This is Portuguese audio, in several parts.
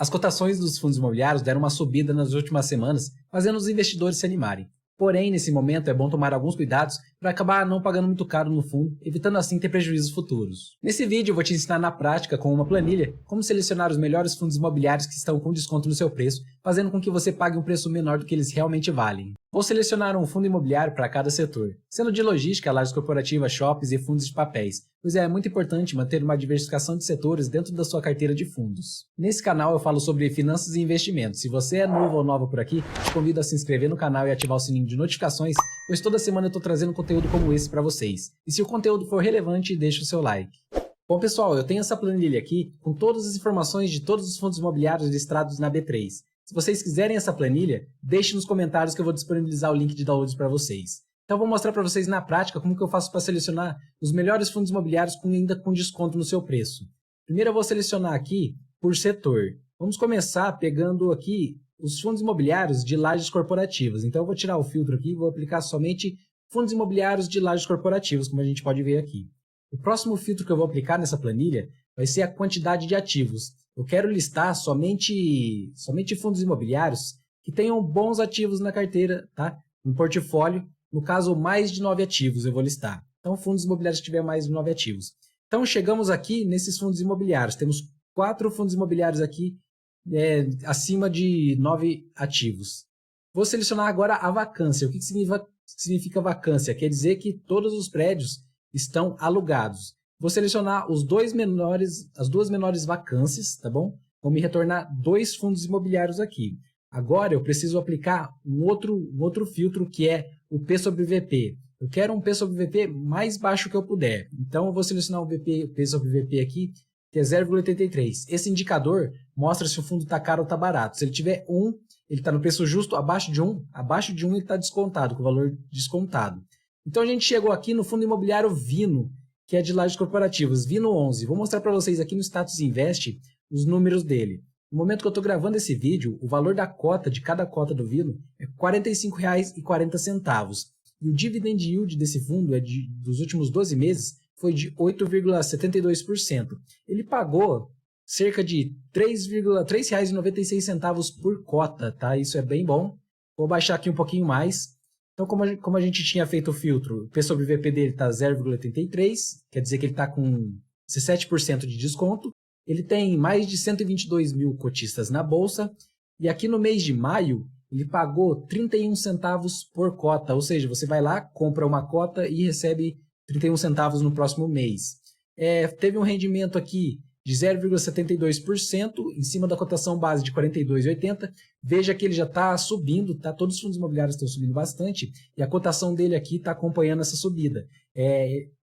As cotações dos fundos imobiliários deram uma subida nas últimas semanas, fazendo os investidores se animarem. Porém, nesse momento é bom tomar alguns cuidados para acabar não pagando muito caro no fundo, evitando assim ter prejuízos futuros. Nesse vídeo eu vou te ensinar na prática, com uma planilha, como selecionar os melhores fundos imobiliários que estão com desconto no seu preço, fazendo com que você pague um preço menor do que eles realmente valem. Vou selecionar um fundo imobiliário para cada setor, sendo de logística, lajes corporativas, shoppings e fundos de papéis, pois é muito importante manter uma diversificação de setores dentro da sua carteira de fundos. Nesse canal eu falo sobre finanças e investimentos. Se você é novo ou nova por aqui, te convido a se inscrever no canal e ativar o sininho de notificações, pois toda semana eu estou trazendo conteúdo como esse para vocês. E se o conteúdo for relevante, deixe o seu like. Bom pessoal, eu tenho essa planilha aqui com todas as informações de todos os fundos imobiliários listados na B3. Se vocês quiserem essa planilha, deixe nos comentários que eu vou disponibilizar o link de downloads para vocês. Então eu vou mostrar para vocês na prática como que eu faço para selecionar os melhores fundos imobiliários ainda com desconto no seu preço. Primeiro eu vou selecionar aqui por setor. Vamos começar pegando aqui os fundos imobiliários de lajes corporativas. Então eu vou tirar o filtro aqui e vou aplicar somente fundos imobiliários de lajes corporativas, como a gente pode ver aqui. O próximo filtro que eu vou aplicar nessa planilha vai ser a quantidade de ativos. Eu quero listar somente fundos imobiliários que tenham bons ativos na carteira, tá? Um portfólio, no caso, mais de 9 ativos eu vou listar. Então, fundos imobiliários que tiver mais de 9 ativos. Então, chegamos aqui nesses fundos imobiliários. Temos 4 fundos imobiliários aqui acima de 9 ativos. Vou selecionar agora a vacância. O que significa vacância? Quer dizer que todos os prédios estão alugados. Vou selecionar as duas menores vacâncias, tá bom? Vou me retornar 2 fundos imobiliários aqui. Agora eu preciso aplicar um outro filtro que é o P sobre VP. Eu quero um P sobre VP mais baixo que eu puder. Então eu vou selecionar o P sobre VP aqui, que é 0,83. Esse indicador mostra se o fundo está caro ou está barato. Se ele tiver 1, ele está no preço justo. Abaixo de 1 ele está descontado, com o valor descontado. Então a gente chegou aqui no fundo imobiliário Vino, que é de lajes corporativas, Vino 11. Vou mostrar para vocês aqui no Status Invest os números dele. No momento que eu estou gravando esse vídeo, o valor da cota, de cada cota do Vino, é R$ 45,40. E o dividend yield desse fundo, dos últimos 12 meses, foi de 8,72%. Ele pagou cerca de R$ 3,96 por cota, tá? Isso é bem bom. Vou baixar aqui um pouquinho mais. Então, como a gente tinha feito o filtro, o P sobre VP dele está 0,83, quer dizer que ele está com 17% de desconto. Ele tem mais de 122 mil cotistas na bolsa. E aqui no mês de maio, ele pagou 31 centavos por cota. Ou seja, você vai lá, compra uma cota e recebe 31 centavos no próximo mês. Teve um rendimento aqui de 0,72% em cima da cotação base de 42,80. Veja que ele já está subindo, tá? Todos os fundos imobiliários estão subindo bastante e a cotação dele aqui está acompanhando essa subida.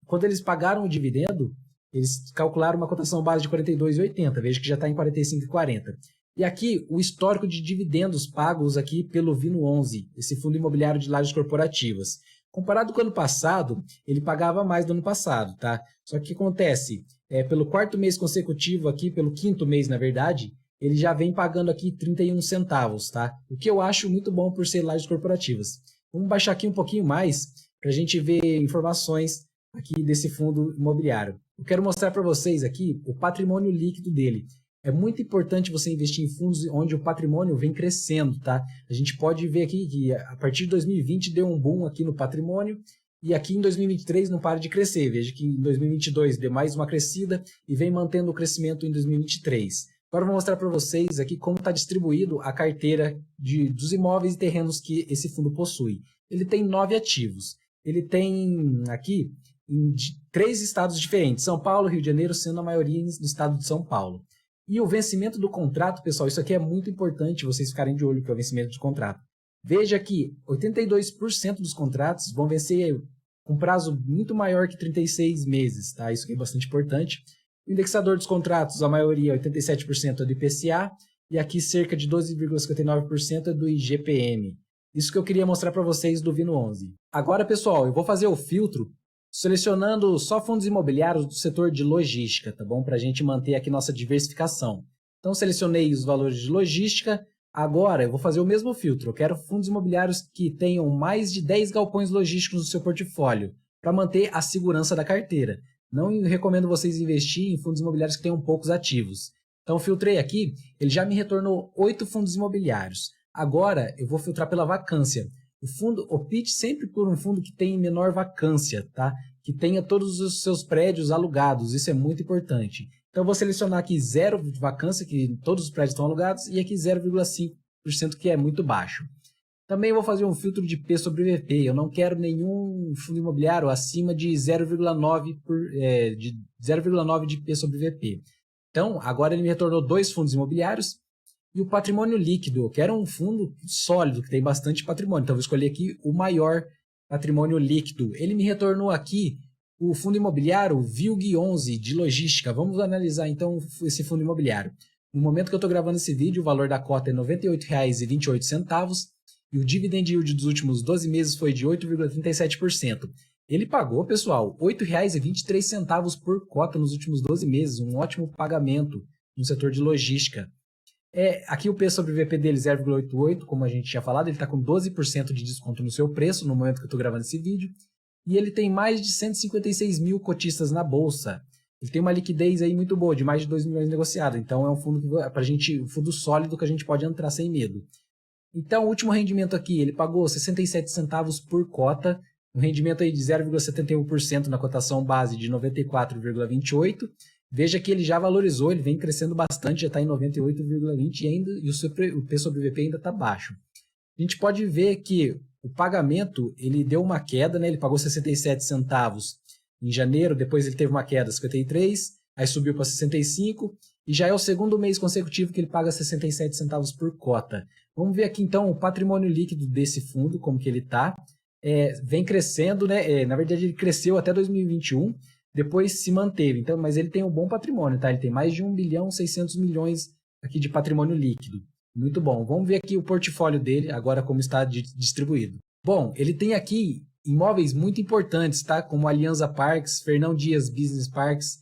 Quando eles pagaram o dividendo, eles calcularam uma cotação base de 42,80. Veja que já está em 45,40. E aqui o histórico de dividendos pagos aqui pelo Vino 11, esse fundo imobiliário de lajes corporativas. Comparado com o ano passado, ele pagava mais do ano passado, tá? Só que o que acontece? Pelo 4º mês consecutivo aqui, pelo 5º mês, na verdade, ele já vem pagando aqui 31 centavos, tá? O que eu acho muito bom por ser lajes corporativas. Vamos baixar aqui um pouquinho mais para a gente ver informações aqui desse fundo imobiliário. Eu quero mostrar para vocês aqui o patrimônio líquido dele. É muito importante você investir em fundos onde o patrimônio vem crescendo, tá? A gente pode ver aqui que a partir de 2020 deu um boom aqui no patrimônio e aqui em 2023 não para de crescer. Veja que em 2022 deu mais uma crescida e vem mantendo o crescimento em 2023. Agora eu vou mostrar para vocês aqui como está distribuído a carteira dos imóveis e terrenos que esse fundo possui. Ele tem 9 ativos. Ele tem aqui em 3 estados diferentes, São Paulo, Rio de Janeiro, sendo a maioria no estado de São Paulo. E o vencimento do contrato, pessoal, isso aqui é muito importante vocês ficarem de olho, que é o vencimento de contrato. Veja que 82% dos contratos vão vencer com prazo muito maior que 36 meses, tá? Isso aqui é bastante importante. O indexador dos contratos, a maioria, 87% é do IPCA, e aqui cerca de 12,59% é do IGPM. Isso que eu queria mostrar para vocês do Vino 11. Agora, pessoal, eu vou fazer o filtro selecionando só fundos imobiliários do setor de logística, tá bom? Para a gente manter aqui nossa diversificação. Então, selecionei os valores de logística. Agora, eu vou fazer o mesmo filtro. Eu quero fundos imobiliários que tenham mais de 10 galpões logísticos no seu portfólio, para manter a segurança da carteira. Não recomendo vocês investirem em fundos imobiliários que tenham poucos ativos. Então filtrei aqui, ele já me retornou 8 fundos imobiliários. Agora eu vou filtrar pela vacância. Opte sempre por um fundo que tenha menor vacância, tá? Que tenha todos os seus prédios alugados, isso é muito importante. Então eu vou selecionar aqui 0 de vacância, que todos os prédios estão alugados, e aqui 0,5%, que é muito baixo. Também vou fazer um filtro de P sobre VP, eu não quero nenhum fundo imobiliário acima de 0,9 de P sobre VP. Então, agora ele me retornou 2 fundos imobiliários e o patrimônio líquido. Eu quero um fundo sólido, que tem bastante patrimônio. Então, eu vou escolher aqui o maior patrimônio líquido. Ele me retornou aqui o fundo imobiliário VILG11 de logística. Vamos analisar, então, esse fundo imobiliário. No momento que eu estou gravando esse vídeo, o valor da cota é R$ 98,28 e o dividend yield dos últimos 12 meses foi de 8,37%. Ele pagou, pessoal, R$ 8,23 por cota nos últimos 12 meses, um ótimo pagamento no setor de logística. Aqui o P sobre VP dele 0,88, como a gente tinha falado, ele está com 12% de desconto no seu preço no momento que eu estou gravando esse vídeo. E ele tem mais de 156 mil cotistas na bolsa. Ele tem uma liquidez aí muito boa, de mais de 2 milhões negociado. Então é um fundo um fundo sólido que a gente pode entrar sem medo. Então o último rendimento aqui, ele pagou 67 centavos por cota, um rendimento aí de 0,71% na cotação base de 94,28. Veja que ele já valorizou, ele vem crescendo bastante, já está em 98,20 e o P sobre VP ainda está baixo. A gente pode ver que o pagamento ele deu uma queda, né? Ele pagou 67 centavos em janeiro, depois ele teve uma queda 53, aí subiu para 65 e já é o segundo mês consecutivo que ele paga 67 centavos por cota. Vamos ver aqui então o patrimônio líquido desse fundo, como que ele está. Vem crescendo, né? Na verdade ele cresceu até 2021, depois se manteve, então, mas ele tem um bom patrimônio, tá? Ele tem mais de 1,6 bilhão aqui de patrimônio líquido. Muito bom. Vamos ver aqui o portfólio dele, agora como está distribuído. Bom, ele tem aqui imóveis muito importantes, tá? Como Alianza Parques, Fernão Dias Business Parks,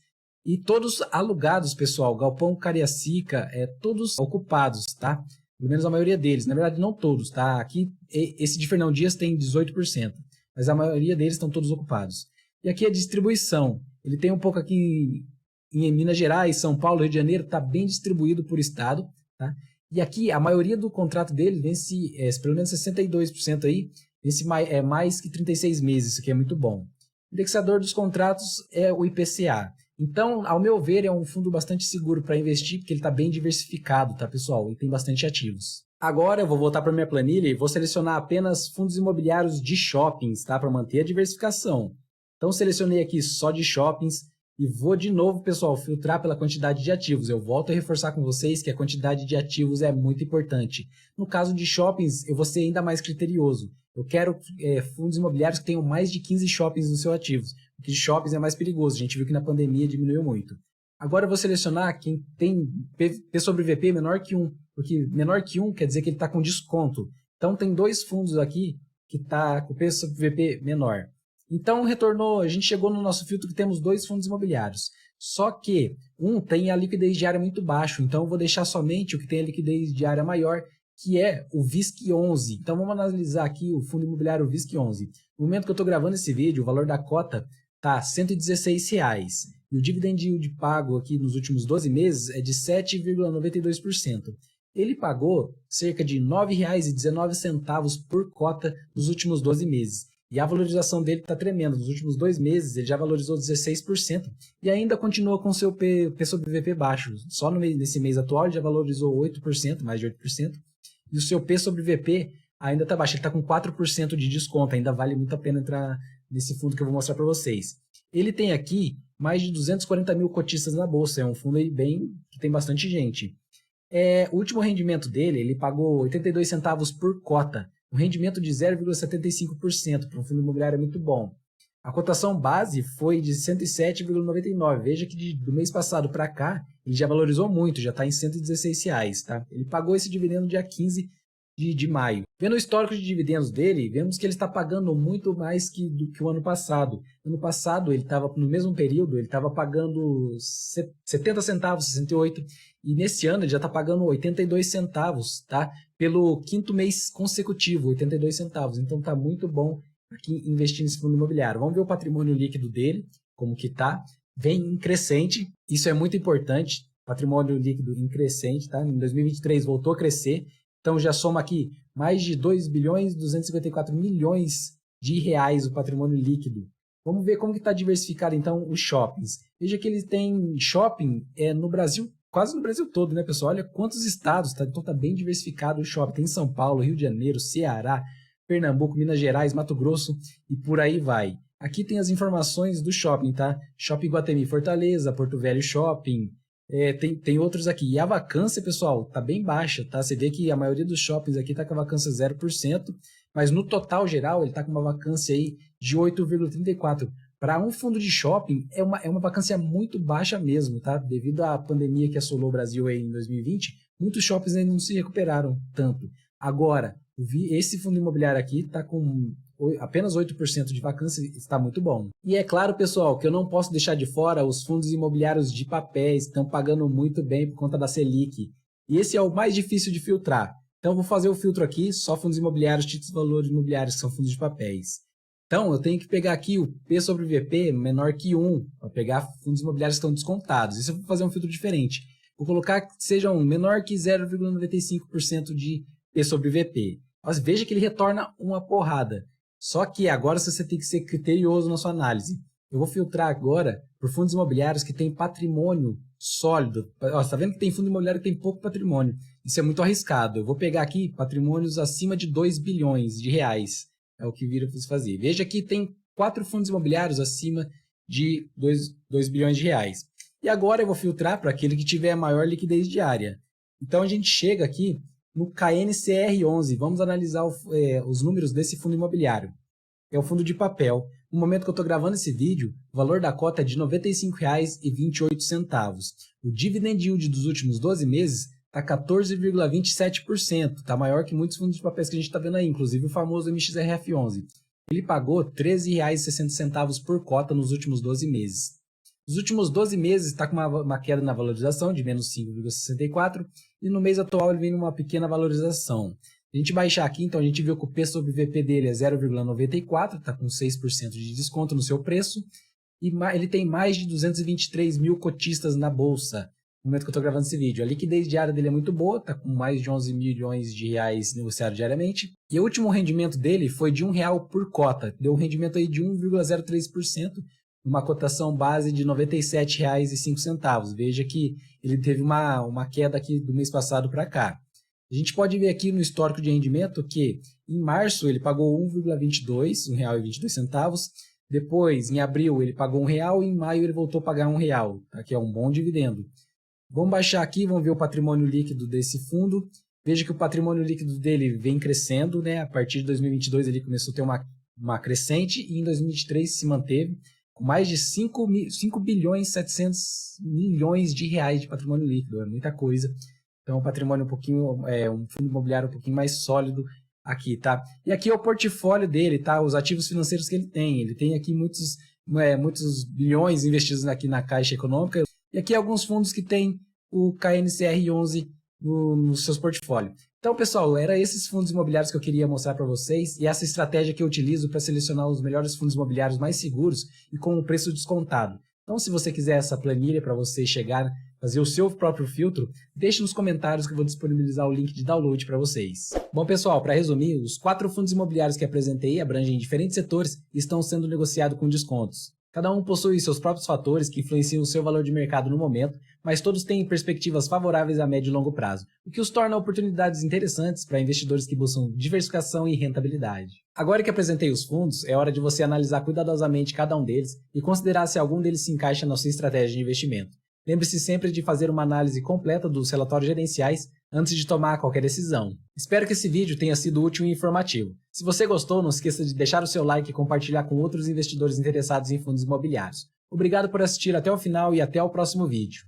e todos alugados, pessoal. Galpão Cariacica, todos ocupados, tá? Pelo menos a maioria deles. Na verdade, não todos, tá? Aqui, esse de Fernão Dias tem 18%, mas a maioria deles estão todos ocupados. E aqui a distribuição. Ele tem um pouco aqui em Minas Gerais, São Paulo, Rio de Janeiro, está bem distribuído por estado, tá? E aqui a maioria do contrato dele vence, pelo menos 62% aí, vence mais que 36 meses, isso aqui é muito bom. O indexador dos contratos é o IPCA. Então, ao meu ver, é um fundo bastante seguro para investir, porque ele está bem diversificado, tá, pessoal? E tem bastante ativos. Agora eu vou voltar para minha planilha e vou selecionar apenas fundos imobiliários de shoppings, tá? Para manter a diversificação. Então, selecionei aqui só de shoppings e vou de novo, pessoal, filtrar pela quantidade de ativos. Eu volto a reforçar com vocês que a quantidade de ativos é muito importante. No caso de shoppings, eu vou ser ainda mais criterioso. Eu quero fundos imobiliários que tenham mais de 15 shoppings nos seus ativos, porque de shoppings é mais perigoso. A gente viu que na pandemia diminuiu muito. Agora eu vou selecionar quem tem P sobre VP menor que 1, porque menor que 1 quer dizer que ele está com desconto. Então, tem 2 fundos aqui que está com P sobre VP menor. Então, retornou, a gente chegou no nosso filtro que temos 2 fundos imobiliários. Só que um tem a liquidez diária muito baixo, então eu vou deixar somente o que tem a liquidez diária maior, que é o VISC11. Então, vamos analisar aqui o fundo imobiliário VISC11. No momento que eu estou gravando esse vídeo, o valor da cota está R$ 116,00. E o dividend yield pago aqui nos últimos 12 meses é de 7,92%. Ele pagou cerca de R$ 9,19 por cota nos últimos 12 meses. E a valorização dele está tremenda. Nos últimos 2 meses, ele já valorizou 16% e ainda continua com seu P sobre VP baixo. Só nesse mês atual, ele já valorizou 8%, mais de 8%. E o seu P sobre VP ainda está baixo. Ele está com 4% de desconto. Ainda vale muito a pena entrar nesse fundo que eu vou mostrar para vocês. Ele tem aqui mais de 240 mil cotistas na bolsa. É um fundo aí que tem bastante gente. O último rendimento dele, ele pagou 82 centavos por cota. Um rendimento de 0,75% para um fundo imobiliário é muito bom. A cotação base foi de 107,99. Veja que do mês passado para cá, ele já valorizou muito, já está em R$ 116,00, tá? Ele pagou esse dividendo dia 15 de maio. Vendo o histórico de dividendos dele, vemos que ele está pagando muito mais do que o ano passado. Ano passado, ele estava no mesmo período, ele estava pagando 70 centavos, 68, e nesse ano ele já está pagando 82 centavos, tá? Pelo 5º mês consecutivo, 82 centavos. Então está muito bom aqui investir nesse fundo imobiliário. Vamos ver o patrimônio líquido dele, como que está. Vem em crescente, isso é muito importante. patrimônio líquido em crescente, tá? Em 2023 voltou a crescer, então já soma aqui mais de 2 bilhões e 254 milhões de reais o patrimônio líquido. Vamos ver como que está diversificado então os shoppings. Veja que ele tem shopping no Brasil, quase no Brasil todo, né, pessoal? Olha quantos estados, tá? Então está bem diversificado o shopping. Tem São Paulo, Rio de Janeiro, Ceará, Pernambuco, Minas Gerais, Mato Grosso e por aí vai. Aqui tem as informações do shopping, tá? Shopping Guatemi Fortaleza, Porto Velho Shopping, tem outros aqui. E a vacância, pessoal, tá bem baixa, tá? Você vê que a maioria dos shoppings aqui tá com a vacância 0%, mas no total geral ele tá com uma vacância aí de 8,34%. Para um fundo de shopping, é uma vacância muito baixa mesmo, tá? Devido à pandemia que assolou o Brasil aí em 2020, muitos shoppings ainda não se recuperaram tanto. Agora, esse fundo imobiliário aqui está com apenas 8% de vacância, está muito bom. E é claro, pessoal, que eu não posso deixar de fora os fundos imobiliários de papéis, que estão pagando muito bem por conta da Selic. E esse é o mais difícil de filtrar. Então, eu vou fazer o filtro aqui, só fundos imobiliários, títulos de valores imobiliários, que são fundos de papéis. Então, eu tenho que pegar aqui o P sobre VP menor que 1, para pegar fundos imobiliários que estão descontados. Isso eu vou fazer um filtro diferente. Vou colocar que sejam menor que 0,95% de P sobre VP. Mas veja que ele retorna uma porrada. Só que agora você tem que ser criterioso na sua análise. Eu vou filtrar agora por fundos imobiliários que têm patrimônio sólido. Ó, você está vendo que tem fundo imobiliário que tem pouco patrimônio. Isso é muito arriscado. Eu vou pegar aqui patrimônios acima de 2 bilhões de reais. É o que vira para você fazer. Veja que tem 4 fundos imobiliários acima de 2 bilhões de reais. E agora eu vou filtrar para aquele que tiver a maior liquidez diária. Então a gente chega aqui no KNCR11. Vamos analisar os números desse fundo imobiliário. É o fundo de papel. No momento que eu estou gravando esse vídeo, o valor da cota é de R$ 95,28. O dividend yield dos últimos 12 meses está 14,27%. Está maior que muitos fundos de papéis que a gente está vendo aí, inclusive o famoso MXRF11. Ele pagou R$ 13,60 por cota nos últimos 12 meses. Nos últimos 12 meses está com uma queda na valorização de menos 5,64% e no mês atual ele vem numa pequena valorização. A gente baixar aqui, então a gente viu que o P sobre VP dele é 0,94, está com 6% de desconto no seu preço e ele tem mais de 223 mil cotistas na bolsa no momento que eu estou gravando esse vídeo. A liquidez diária dele é muito boa, está com mais de 11 milhões de reais negociados diariamente e o último rendimento dele foi de R$1 por cota, deu um rendimento aí de 1,03%, uma cotação base de R$ 97,05. Veja que ele teve uma queda aqui do mês passado para cá. A gente pode ver aqui no histórico de rendimento que em março ele pagou R$1,22, depois em abril ele pagou R$1 e em maio ele voltou a pagar R$1, tá? Que é um bom dividendo. Vamos baixar aqui, vamos ver o patrimônio líquido desse fundo. Veja que o patrimônio líquido dele vem crescendo, né? A partir de 2022 ele começou a ter uma crescente e em 2023 se manteve com mais de 5 bilhões 700 milhões de reais de patrimônio líquido, é muita coisa. Então, um patrimônio um fundo imobiliário um pouquinho mais sólido aqui, tá? E aqui é o portfólio dele, tá? Os ativos financeiros que ele tem. Ele tem aqui muitos bilhões investidos aqui na Caixa Econômica. E aqui alguns fundos que tem o KNCR11 nos seus portfólios. Então, pessoal, eram esses fundos imobiliários que eu queria mostrar para vocês e essa estratégia que eu utilizo para selecionar os melhores fundos imobiliários mais seguros e com um preço descontado. Então, se você quiser essa planilha para você fazer o seu próprio filtro, deixe nos comentários que eu vou disponibilizar o link de download para vocês. Bom, pessoal, para resumir, os 4 fundos imobiliários que apresentei abrangem diferentes setores e estão sendo negociados com descontos. Cada um possui seus próprios fatores que influenciam o seu valor de mercado no momento, mas todos têm perspectivas favoráveis a médio e longo prazo, o que os torna oportunidades interessantes para investidores que buscam diversificação e rentabilidade. Agora que apresentei os fundos, é hora de você analisar cuidadosamente cada um deles e considerar se algum deles se encaixa na sua estratégia de investimento. Lembre-se sempre de fazer uma análise completa dos relatórios gerenciais antes de tomar qualquer decisão. Espero que esse vídeo tenha sido útil e informativo. Se você gostou, não esqueça de deixar o seu like e compartilhar com outros investidores interessados em fundos imobiliários. Obrigado por assistir até o final e até o próximo vídeo.